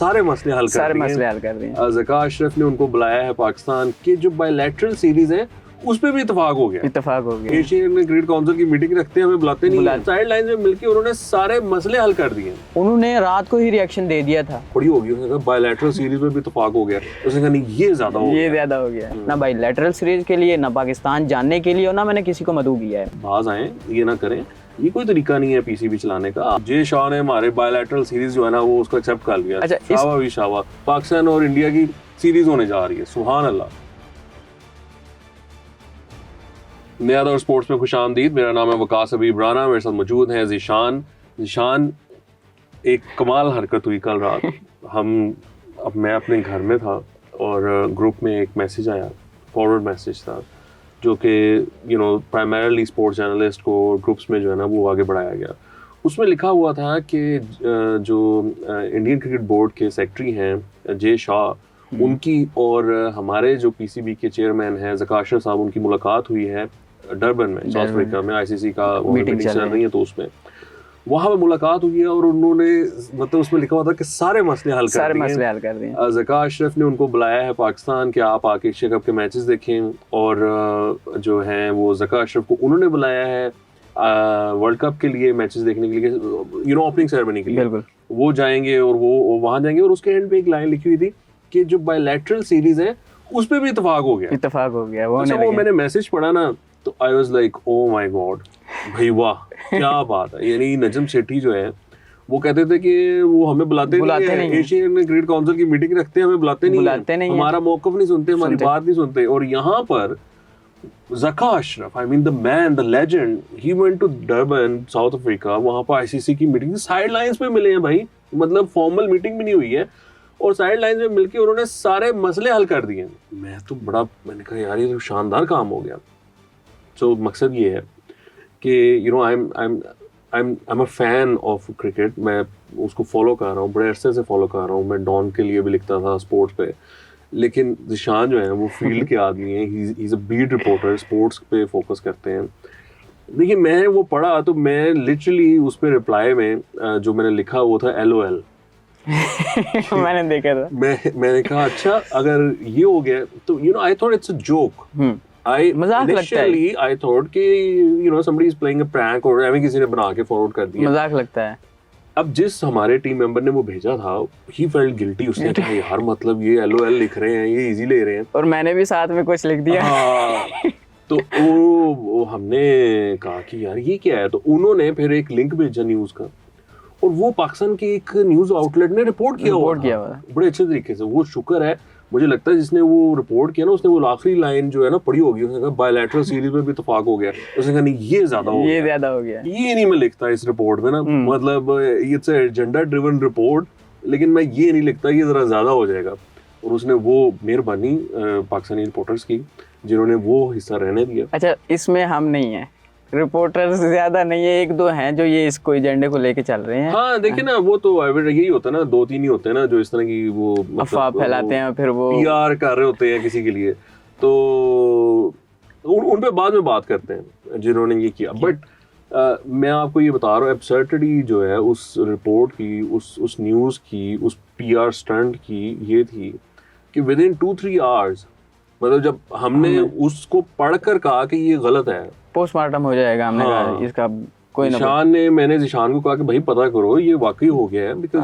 सारे मसले हल कर दिए। ज़का अशरफ ने उनको बुलाया है पाकिस्तान के जो बायलैटरल सीरीज है उस पे भी इत्तेफाक हो गया। एशियन क्रिकेट काउंसिल की मीटिंग रखते हैं, हमें बुलाते नहीं है। साइड लाइन में मिलके उन्होंने सारे मसले हल कर दिए। उन्होंने रात को ही रिएक्शन दे दिया था, बड़ी होगी। उसने कहा बायलैटरल सीरीज में भी इत्तेफाक हो गया। उसने कहा नहीं ये ज्यादा हो गया ना बायलैटरल सीरीज के लिए, ना पाकिस्तान जानने के लिए, और ना मैंने किसी को मदऊ किया है। बाज आए ये ना करें, ये कोई तरीका नहीं है पीसीबी चलाने का। जे शाह ने हमारे बायलैटरल सीरीज जो है ना वो उसको एक्सेप्ट कर लिया। अच्छा, शाबाश, पाकिस्तान और इंडिया की सीरीज होने जा रही है। सुभान अल्लाह। नया दौर स्पोर्ट्स में खुशामदीद। मेरा नाम है वकास हबीब राना, मेरे साथ मौजूद हैं ज़ीशान। एक कमाल हरकत हुई कल रात। अब मैं अपने घर में था और ग्रुप में एक मैसेज आया, फॉरवर्ड मैसेज था, जो कि प्राइमरीली स्पोर्ट्स जर्नलिस्ट को ग्रुप्स में जो है ना वो आगे बढ़ाया गया। उसमें लिखा हुआ था कि जो इंडियन क्रिकेट बोर्ड के सेक्रेटरी हैं जे शाह, उनकी और हमारे जो पीसीबी के चेयरमैन हैं ज़का अशरफ साहब, उनकी मुलाकात हुई है डरबन में, साउथ अफ्रीका में। आईसीसी का मीटिंग चल रही है तो उसमें वहाँ पे मुलाकात हुई है और उन्होंने मतलब उसमें लिखा हुआ था कि सारे मसले हल कर दिए। ज़का अशरफ ने उनको बुलाया है पाकिस्तान कि आप आके एशिया कप के मैचेस देखें, और जो हैं वो ज़का अशरफ को उन्होंने बुलाया है वर्ल्ड कप के लिए मैचेस देखने के लिए, ओपनिंग सेरेमनी के लिए। बिल्कुल वो जाएंगे और वो वहाँ जाएंगे। और उसके एंड पे एक लाइन लिखी हुई थी कि जो बायलैटरल सीरीज है उस पे भी इत्तेफाक हो गया। वो मैंने मैसेज पढ़ा ना तो I was like oh my God, भाई वाह क्या बात है। यानी नजम सेठी जो है वो कहते थे कि वो हमें बुलाते नहीं है। एशियन क्रिकेट काउंसिल की मीटिंग रखते हैं, हमें बुलाते नहीं, हमारा मौकफ नहीं सुनते, हमारी बात नहीं सुनते। और यहाँ पर Zaka Ashraf, I mean the man, the legend, he went to Durban, South Africa. वहाँ पर आईसीसी की मीटिंग साइड लाइंस पे मिले हैं भाई, मतलब फॉर्मल मीटिंग भी नहीं हुई है, और साइड लाइन में मिलके उन्होंने सारे मसले हल कर दिए। मैंने कहा यार ये तो शानदार काम हो गया। तो मकसद ये है कि I am a fan of cricket. मैं उसको फॉलो कर रहा हूँ, बड़े अरसे से फॉलो कर रहा हूँ। मैं डॉन के लिए भी लिखता था स्पोर्ट्स पे, लेकिन ज़ीशान जो है वो फील्ड के आदमी हैं। He is a beat reporter, sports पे फोकस करते हैं। देखिए मैं वो पढ़ा तो मैं लिटरली उस पर रिप्लाई में जो मैंने लिखा वो था LOL। मैंने देखा था। मैंने कहा अच्छा अगर ये हो गया तो I thought it's a joke. मजाक लगता है। I thought कि somebody is playing a prank, और हमें किसी ने बना के फॉरवर्ड कर दिया, मजाक लगता है। अब जिस हमारे टीम मेंबर ने वो भेजा था ही फेल्ट गिल्टी। उसने कहा यार मतलब ये LOL लिख रहे हैं, ये इजी ले रहे हैं, और मैंने भी साथ में कुछ लिख दिया। तो वो हमने कहा कि यार ये क्या है। तो उन्होंने फिर एक लिंक भेजा न्यूज का, और वो पाकिस्तान के एक न्यूज आउटलेट ने रिपोर्ट किया हुआ बड़े अच्छे तरीके से। वो शुक्र है, मुझे लगता है जिसने वो रिपोर्ट किया ना उसने वो आखिरी लाइन जो है ना पढ़ी होगी। उसने कहा बायलैटरल सीरीज में भी इत्तेफाक हो गया। उसने कहा नहीं ये ज्यादा हो गया, ये नहीं मैं लिखता इस रिपोर्ट में ना, मतलब it's a agenda driven report, लेकिन मैं ये नहीं लिखता, ये जरा ज्यादा हो जाएगा। और उसने वो मेहरबानी पाकिस्तानी रिपोर्टर्स की जिन्होंने वो हिस्सा रहने दिया। अच्छा, इसमें हम नहीं है, रिपोर्टर्स ज्यादा नहीं है, 1-2 हैं जो ये इसको एजेंडे को लेके चल रहे हैं। हाँ देखिए ना, वो तो यही होता है ना, 2-3 ही होते हैं ना जो इस तरह की वो अफवाह फैलाते हैं, फिर वो PR कर रहे होते हैं किसी के लिए। तो उन पे बाद में बात करते हैं जिन्होंने ये किया। बट मैं आपको ये बता रहा हूँ, एब्सर्डिटी जो है उस रिपोर्ट की, उस न्यूज़ की, उस PR स्टंट की ये थी कि विद इन 2-3 आवर्स, मतलब जब हमने उसको पढ़कर कहा कि ये गलत है, पोस्टमार्टम हो जाएगा, हमने कहा इसका कोई मैंने ज़ीशान को कहा कि भाई पता करो ये वाकई हो गया है, because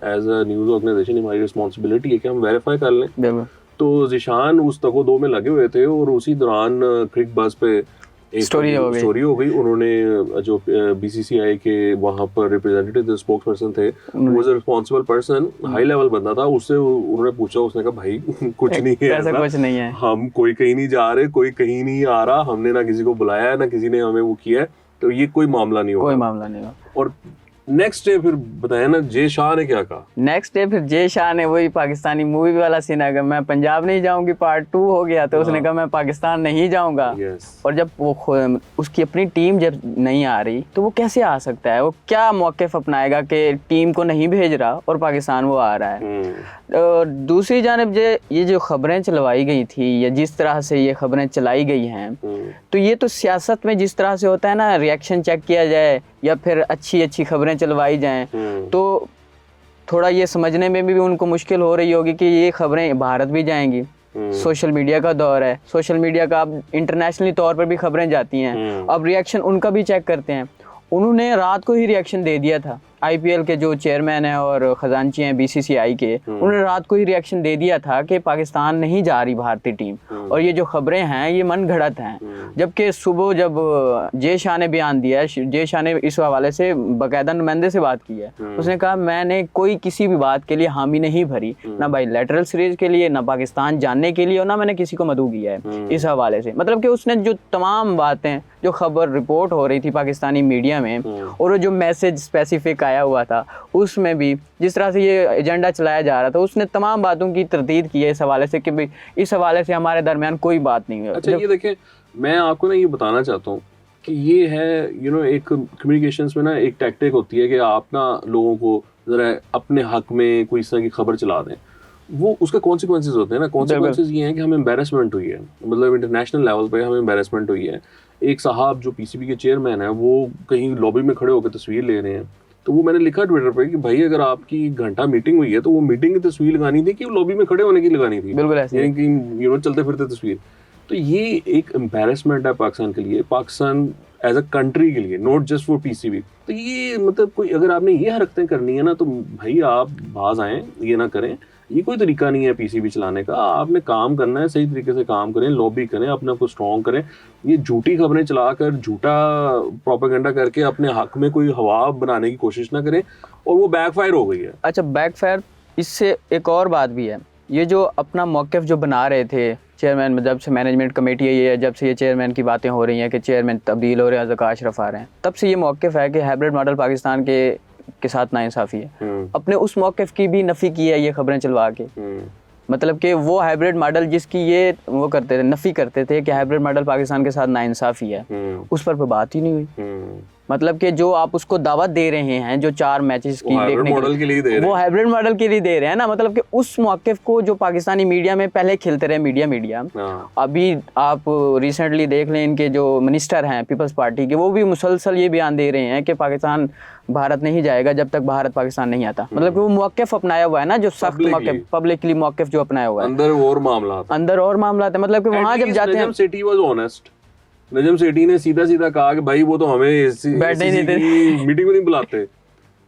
as a news organisation हमारी रिस्पॉन्सिबिलिटी है कि हम वेरीफाई कर लें। तो ज़ीशान उस तको दो में लगे हुए थे, और उसी दौरान क्रिक बज़ पे एक स्टोरी हो गई। उन्होंने जो BCCI के वहाँ पर रिप्रेजेंटेटिव स्पोक्स पर्सन थे, वो was a responsible person, high level बंदा था, उससे उन्होंने पूछा, उसने कहा भाई कुछ नहीं है, ऐसा कुछ नहीं है, हम कोई कहीं नहीं जा रहे, कोई कहीं नहीं आ रहा, हमने ना किसी को बुलाया है, ना किसी ने हमें वो किया है, तो ये कोई मामला नहीं होगा। और नेक्स्ट डे फिर बताया ना जे शाह ने क्या कहा। नेक्स्ट डे फिर जे शाह ने वही पाकिस्तानी मूवी वाला सीन आ गया, मैं पंजाब नहीं जाऊंगी पार्ट 2 हो गया। तो उसने कहा मैं पाकिस्तान नहीं जाऊंगा। और जब वो उसकी अपनी टीम जब नहीं आ रही तो वो कैसे आ सकता है, वो क्या मौक़िफ़ अपनाएगा कि टीम को नहीं भेज रहा और पाकिस्तान वो आ रहा है। और दूसरी जानिब ये जो खबरें चलवाई गई थी, या जिस तरह से ये खबरें चलाई गई हैं, तो ये तो सियासत में जिस तरह से होता है ना, रिएक्शन चेक किया जाए या फिर अच्छी खबरें चलवाई जाएं, तो थोड़ा ये समझने में भी उनको मुश्किल हो रही होगी कि ये खबरें भारत भी जाएंगी। सोशल मीडिया का दौर है, सोशल मीडिया का अब इंटरनेशनली तौर पर भी खबरें जाती हैं, अब रिएक्शन उनका भी चेक करते हैं। उन्होंने रात को ही रिएक्शन दे दिया था, आईपीएल के जो चेयरमैन हैं और खजांची हैं बीसीसीआई के, उन्होंने रात को ही रिएक्शन दे दिया था कि पाकिस्तान नहीं जा रही भारतीय टीम, और ये जो खबरें हैं ये मन घड़त हैं। जबकि सुबह जब जय शाह ने बयान दिया है, जय शाह ने इस हवाले से बाकायदा नुमाइंदे से बात की है, उसने कहा मैंने कोई किसी भी बात के लिए हामी नहीं भरी, ना बायलैटरल सीरीज के लिए, ना पाकिस्तान जानने के लिए, और ना मैंने किसी को मदऊ किया है इस हवाले से। मतलब कि उसने जो तमाम बातें जो खबर रिपोर्ट हो रही थी पाकिस्तानी मीडिया में, और जो मैसेज स्पेसिफिक आया हुआ था उसमें भी जिस तरह से ये एजेंडा चलाया जा रहा था, उसने तमाम बातों की तरदीद की है इस हवाले से कि भाई इस हवाले से हमारे दरमियान कोई बात नहीं है। अच्छा ये देखें, मैं आपको ना ये बताना चाहता हूँ कि ये है एक कम्युनिकेशंस में ना एक टैक्टिक होती है कि आप ना लोगों को जरा अपने हक में कोई इस तरह की खबर चला दें, वो उसका कॉन्सिक्वेंसेज होते हैं ना। कॉन्सिक्वेंसेज ये हैं कि हमें एम्बैरेसमेंट हुई है, मतलब इंटरनेशनल लेवल पे हमें एम्बैरेसमेंट हुई है। एक साहब जो पीसीबी के चेयरमैन है वो कहीं लॉबी में खड़े होकर तस्वीर ले रहे हैं, तो वो मैंने लिखा ट्विटर पे कि भाई अगर आपकी घंटा मीटिंग हुई है तो वो मीटिंग की तस्वीर लगानी थी कि लॉबी में खड़े होने की लगानी थी, बिल्कुल ऐसे यानी कि चलते फिरते तस्वीर। तो ये एक एम्बैरेसमेंट है पाकिस्तान के लिए, पाकिस्तान एज अ कंट्री के लिए, नॉट जस्ट फॉर पीसीबी। तो ये मतलब कोई अगर आपने ये हरकतें करनी है ना तो भाई आप बाज आएँ, ये ना करें। ये कोई तरीका नहीं है पीसीबी चलाने का। आपने काम करना है, सही तरीके से काम करें, लॉबी करें, अपने आप को स्ट्रॉन्ग करें। ये झूठी खबरें चलाकर, झूठा प्रोपेगेंडा करके अपने हक में कोई हवा बनाने की कोशिश ना करें, और वो बैकफायर हो गई है। अच्छा, बैकफायर, इससे एक और बात भी है, ये जो अपना मौक़िफ़ जो बना रहे थे चेयरमैन में, जब से मैनेजमेंट कमेटी है, जब से ये चेयरमैन की बातें हो रही हैं कि चेयरमैन तब्दील हो रहे हैं, ज़का अशरफ आ रहे हैं, तब से ये मौक़िफ़ है कि हाइब्रिड मॉडल पाकिस्तान के साथ नाइंसाफ़ी है। अपने उस मौक़िफ़ की भी नफ़ी की है ये खबरें चलवा के। मतलब कि वो हाइब्रिड मॉडल जिसकी ये वो करते थे, नफ़ी करते थे कि हाइब्रिड मॉडल पाकिस्तान के साथ नाइंसाफ़ी है, उस पर बात ही नहीं हुई। मतलब कि जो आप उसको दावत दे रहे हैं, जो 4 मैचेस की देखने के लिए वो हाइब्रिड मॉडल के लिए दे रहे हैं ना। मतलब कि उस मौक़िफ़ को जो पाकिस्तानी मीडिया में पहले खिलते रहे, मीडिया अभी आप रिसेंटली देख लें, इनके जो मिनिस्टर हैं पीपल्स पार्टी के, वो भी मुसलसल ये बयान दे रहे हैं कि पाकिस्तान भारत नहीं जाएगा जब तक भारत पाकिस्तान नहीं आता। मतलब कि वो मौक़िफ़ अपनाया हुआ है ना, जो सख्त मौक़िफ़, पब्लिकली मौक़िफ़ जो अपनाया हुआ है। अंदर और मामला है। मतलब कि वहाँ जब जाते हैं, city was honest, Najam Sethi ने सीधा कहा कि भाई वो तो हमें बैठने नहीं देते, मीटिंग में नहीं बुलाते।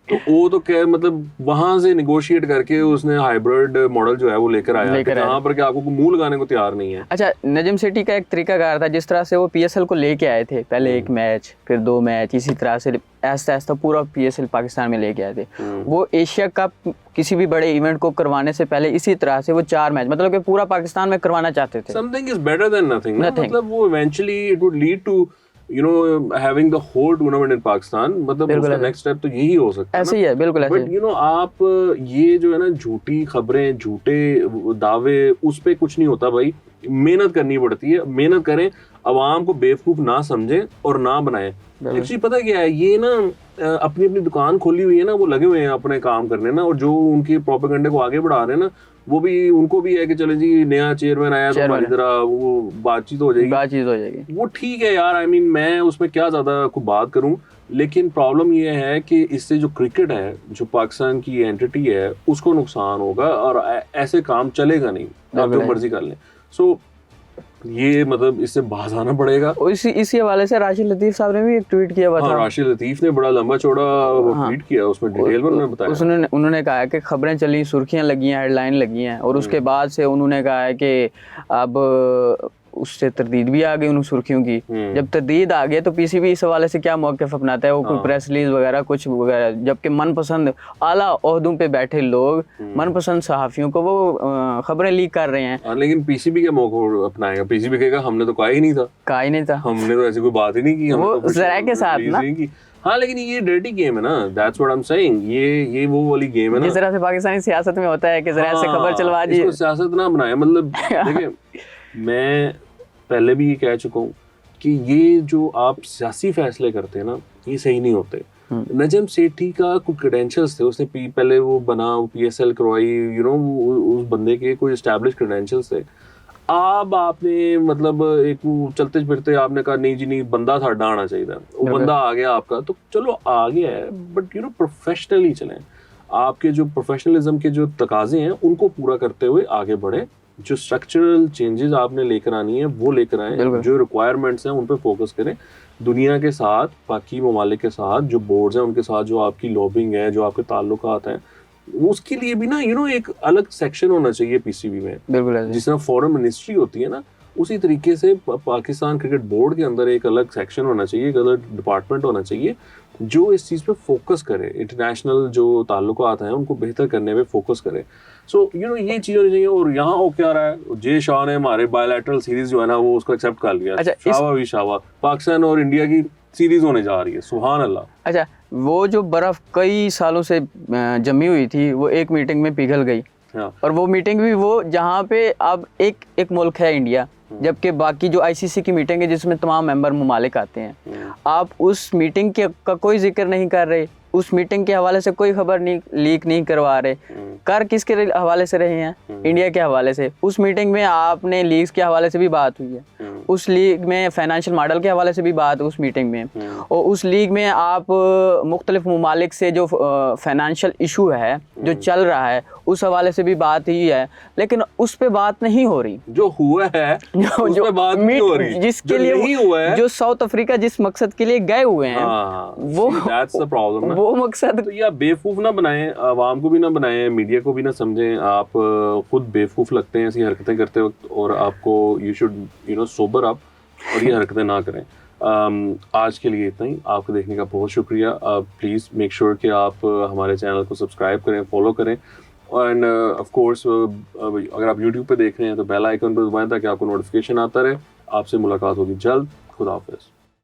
तो वो तो क्या, मतलब वहां से निगोशिएट करके उसने हाइब्रिड मॉडल जो है वो लेकर आया, जहाँ पर कि आपको मुंह लगाने को तैयार नहीं है। अच्छा, नजम सेठी का एक तरीकाकार था, जिस तरह से वो पीएसएल को लेके आए थे, पहले 1 मैच, फिर 2 मैच, इसी तरह से ऐसा पूरा पीएसएल पाकिस्तान में लेके आए थे। वो एशिया कप किसी भी बड़े इवेंट को करवाने से पहले इसी तरह से वो 4 मैच, मतलब कि पूरा पाकिस्तान में करवाना चाहते थे। Something is better than nothing. मतलब वो eventually it would lead to having the whole tournament in Pakistan, मतलब उसका नेक्स्ट स्टेप तो यही हो सकता है। ऐसे ही है, बिल्कुल ऐसे। बट आप ये जो है ना झूठी खबरें, झूठे दावे, उस पे कुछ नहीं होता भाई। मेहनत करनी पड़ती है, मेहनत करें, आवाम को बेवकूफ ना समझें और ना बनाएं। एक्चुअली पता क्या है, ये ना अपनी दुकान खोली हुई है ना, वो लगे हुए हैं अपने काम करने ना, और जो उनकी प्रोपेगेंडा को आगे बढ़ा रहे हैं ना, वो भी उनको भी है कि चले जी नया चेयरमैन आया तो हमारी तरह वो बातचीत हो जाएगी। वो ठीक है यार, मैं उसमें क्या ज्यादा को बात करूं, लेकिन प्रॉब्लम ये है कि इससे जो क्रिकेट है, जो पाकिस्तान की एंटिटी है, उसको नुकसान होगा, और ऐसे काम चलेगा नहीं, आप जो मर्जी कर लें। सो ये मतलब इससे बाज आना पड़ेगा। इसी हवाले से राशिद लतीफ़ साहब ने भी एक ट्वीट किया हुआ था। राशिद लतीफ़ ने बड़ा लंबा चौड़ा ट्वीट किया, उसमें डिटेल में उन्होंने बताया। उन्होंने कहा है कि खबरें चली, सुर्खियां लगी हैं, हेडलाइन लगी हैं, और उसके बाद से उन्होंने कहा है कि अब उससे तरदीद भी आ गई उन सुर्खियों की। जब तरदीद आ गई तो पीसीबी इस हवाले से क्या मौक़िफ़ अपनाता है, वो कोई प्रेस रिलीज वगैरह कुछ वगैरह, जबकि मनपसंद आला ओहदों पे बैठे लोग मनपसंद सहाफ़ियों को वो खबरें लीक कर रहे हैं। लेकिन पीसीबी क्या मौका अपनाएगा? पीसीबी कहेगा हमने तो कहा ही नहीं था, हमने तो ऐसी कोई बात ही नहीं की, वो ज़रा के साथ ना। हाँ, लेकिन ये डर्टी गेम है ना, that's what I am saying. ये वो वाली गेम है ना, जिस तरह से पाकिस्तानी सियासत में होता है कि जरा से खबर चलवा दी, इसको सियासत ना बनाए। मतलब देखिए, मैं पहले भी ये कह चुका हूँ कि ये जो आप सियासी फैसले करते हैं ना, ये सही नहीं होते। नजम सेठी का कुछ क्रेडेंशियल्स थे, उसने पहले वो बना, पीएसएल करवाई, उस बंदे के कोई एस्टैब्लिश क्रेडेंशियल्स थे। अब आपने मतलब एक चलते फिरते आपने कहा नहीं जी नहीं, बंदा साडा आना चाहिए, वो बंदा आ गया आपका, तो चलो आ गया है, बट प्रोफेशनली चलें। आपके जो प्रोफेशनलिज्म के जो तकाजे हैं उनको पूरा करते हुए आगे बढ़े, जो स्ट्रक्चरल चेंजेस आपने लेकर आनी है वो लेकर आए, जो रिक्वायरमेंट्स हैं उन पे फोकस करें, दुनिया के साथ, बाकी ममालिक के साथ, जो बोर्ड्स हैं उनके साथ जो आपकी लॉबिंग है, जो आपके ताल्लुकात हैं, उसके लिए भी ना एक अलग सेक्शन होना चाहिए पीसीबी में। बिल्कुल, जिस तरह फॉरेन मिनिस्ट्री होती है ना, उसी तरीके से पाकिस्तान क्रिकेट बोर्ड के अंदर एक अलग सेक्शन होना चाहिए, एक अलग डिपार्टमेंट होना चाहिए जो इस चीज़ पे फोकस करे, इंटरनेशनल जो ताल्लुकात हैं उनको बेहतर करने पे फोकस करे। सो ये चीज़ होनी चाहिए। और यहाँ हो क्या रहा है, जे शाह ने हमारे बायलैटरल सीरीज जो है ना वो उसको एक्सेप्ट कर लिया। अच्छा, शावा पाकिस्तान और इंडिया की सीरीज होने जा रही है, सुभान अल्लाह। अच्छा, वो जो बर्फ कई सालों से जमी हुई थी वो एक मीटिंग में पिघल गई। हाँ। और वो मीटिंग भी वो जहाँ पे अब एक मुल्क है इंडिया, जबकि बाकी जो आईसीसी की मीटिंग है जिसमें तमाम मेंबर ममालिक आते हैं, आप उस मीटिंग का कोई जिक्र नहीं कर रहे, उस मीटिंग के हवाले से कोई खबर नहीं लीक नहीं करवा रहे। कर किसके हवाले से रहे हैं? इंडिया के हवाले से। उस मीटिंग में आपने लीग्स के हवाले से भी बात हुई है, उस लीग में फाइनेंशियल मॉडल के हवाले से भी बात उस मीटिंग में, और उस लीग में आप मुख्तलिफ ममालिक से जो फाइनेंशियल इशू है जो चल रहा है उस हवाले से भी बात ही है, लेकिन उस पे बात नहीं हो रही। जो हुआ है उस पे बात नहीं हो रही, जिसके लिए नहीं हुआ है, जो साउथ अफ्रीका जिस मकसद के लिए गए हुए हैं, वो दैट्स द प्रॉब्लम। वो मकसद तो ये बेवकूफ ना बनाएं, आवाम को भी ना बनाएं, मीडिया को भी ना समझें। आप खुद बेवकूफ लगते हैं ऐसी हरकतें करते वक्त, और आपको यू शुड सोबर अप और ये हरकतें ना करें। आज के लिए इतना ही। आपको देखने का बहुत शुक्रिया। प्लीज़ मेक श्योर कि आप हमारे चैनल को सब्सक्राइब करें, फॉलो करें, एंड ऑफ कोर्स अगर आप यूट्यूब पे देख रहे हैं तो बेल आइकन पर दबाएं ताकि आपको नोटिफिकेशन आता रहे। आपसे मुलाकात होगी जल्द। खुदा हाफिज़।